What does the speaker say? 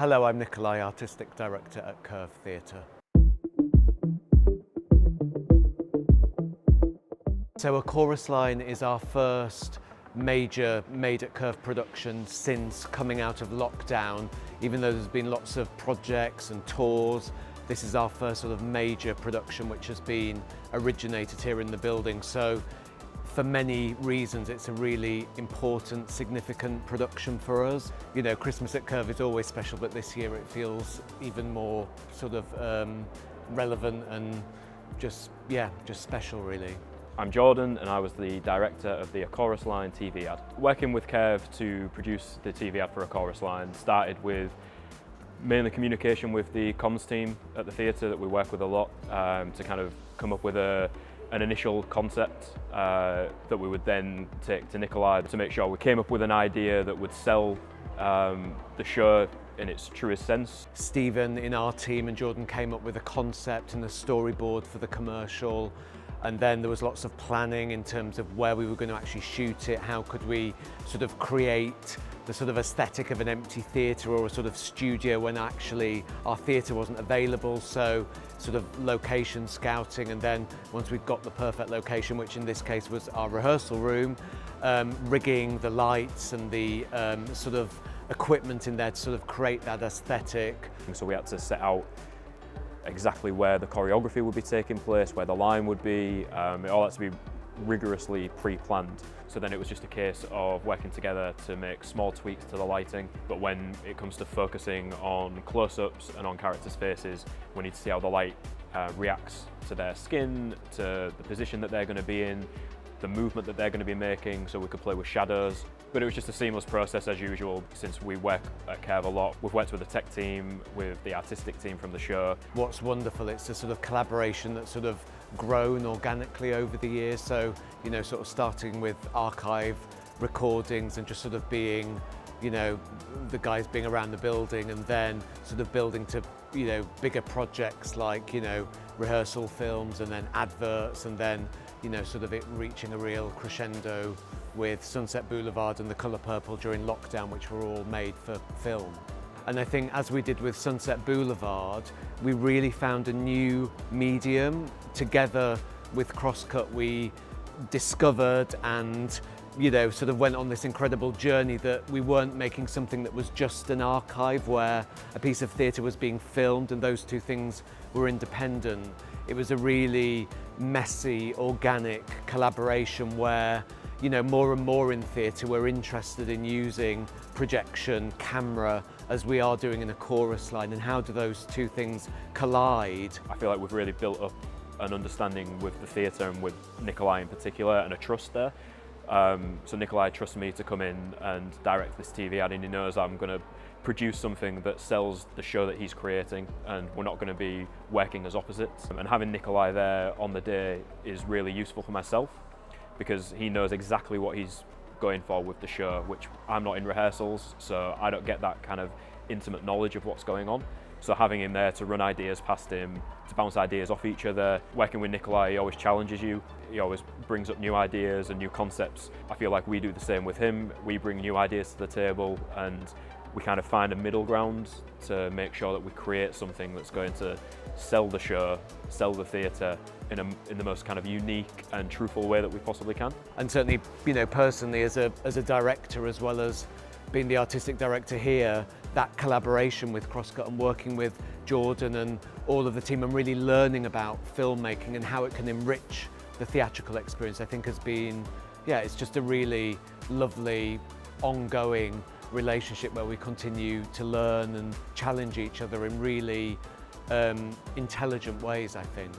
Hello, I'm Nikolai, Artistic Director at Curve Theatre. So A Chorus Line is our first major Made at Curve production since coming out of lockdown. Even though there's been lots of projects and tours, this is our first sort of major production which has been originated here in the building. So for many reasons, it's a really important, significant production for us. You know, Christmas at Curve is always special, but this year it feels even more sort of relevant and just special really. I'm Jordan and I was the director of the A Chorus Line TV ad. Working with Curve to produce the TV ad for A Chorus Line started with mainly communication with the comms team at the theatre that we work with a lot to kind of come up with an initial concept that we would then take to Nikolai to make sure we came up with an idea that would sell the show in its truest sense. Stephen in our team and Jordan came up with a concept and a storyboard for the commercial, and then there was lots of planning in terms of where we were going to actually shoot it, how could we sort of create the sort of aesthetic of an empty theatre or a sort of studio when actually our theatre wasn't available, so sort of location scouting, and then once we'd got the perfect location, which in this case was our rehearsal room, rigging the lights and the sort of equipment in there to sort of create that aesthetic. So we had to set out exactly where the choreography would be taking place, where the line would be, it all had to be rigorously pre-planned. So then it was just a case of working together to make small tweaks to the lighting, but when it comes to focusing on close-ups and on characters' faces, we need to see how the light reacts to their skin, to the position that they're going to be in, the movement that they're going to be making, so we could play with shadows. But it was just a seamless process as usual. Since we work at Curve a lot, we've worked with the tech team, with the artistic team from the show. What's wonderful, it's a sort of collaboration that's sort of grown organically over the years. So, you know, sort of starting with archive recordings and just sort of being, you know, the guys being around the building, and then sort of building to, you know, bigger projects like, you know, rehearsal films and then adverts, and then, you know, sort of it reaching a real crescendo with Sunset Boulevard and The Colour Purple during lockdown, which were all made for film. And I think as we did with Sunset Boulevard, we really found a new medium. Together with Crosscut, we discovered and, you know, sort of went on this incredible journey that we weren't making something that was just an archive where a piece of theatre was being filmed and those two things were independent. It was a really messy, organic collaboration where, you know, more and more in theatre we're interested in using projection, camera, as we are doing in A Chorus Line, and how do those two things collide? I feel like we've really built up an understanding with the theatre and with Nikolai in particular, and a trust there. So Nikolai trusts me to come in and direct this TV ad, and he knows I'm going to produce something that sells the show that he's creating, and we're not going to be working as opposites. And having Nikolai there on the day is really useful for myself, because he knows exactly what he's going for with the show, which I'm not in rehearsals, so I don't get that kind of intimate knowledge of what's going on. So having him there to run ideas past him, to bounce ideas off each other. Working with Nikolai, he always challenges you. He always brings up new ideas and new concepts. I feel like we do the same with him. We bring new ideas to the table, and we kind of find a middle ground to make sure that we create something that's going to sell the show, sell the theatre in the most kind of unique and truthful way that we possibly can. And certainly, you know, personally as a director, as well as being the artistic director here, that collaboration with Crosscut and working with Jordan and all of the team and really learning about filmmaking and how it can enrich the theatrical experience, I think has been, yeah, it's just a really lovely, ongoing relationship where we continue to learn and challenge each other in really intelligent ways, I think.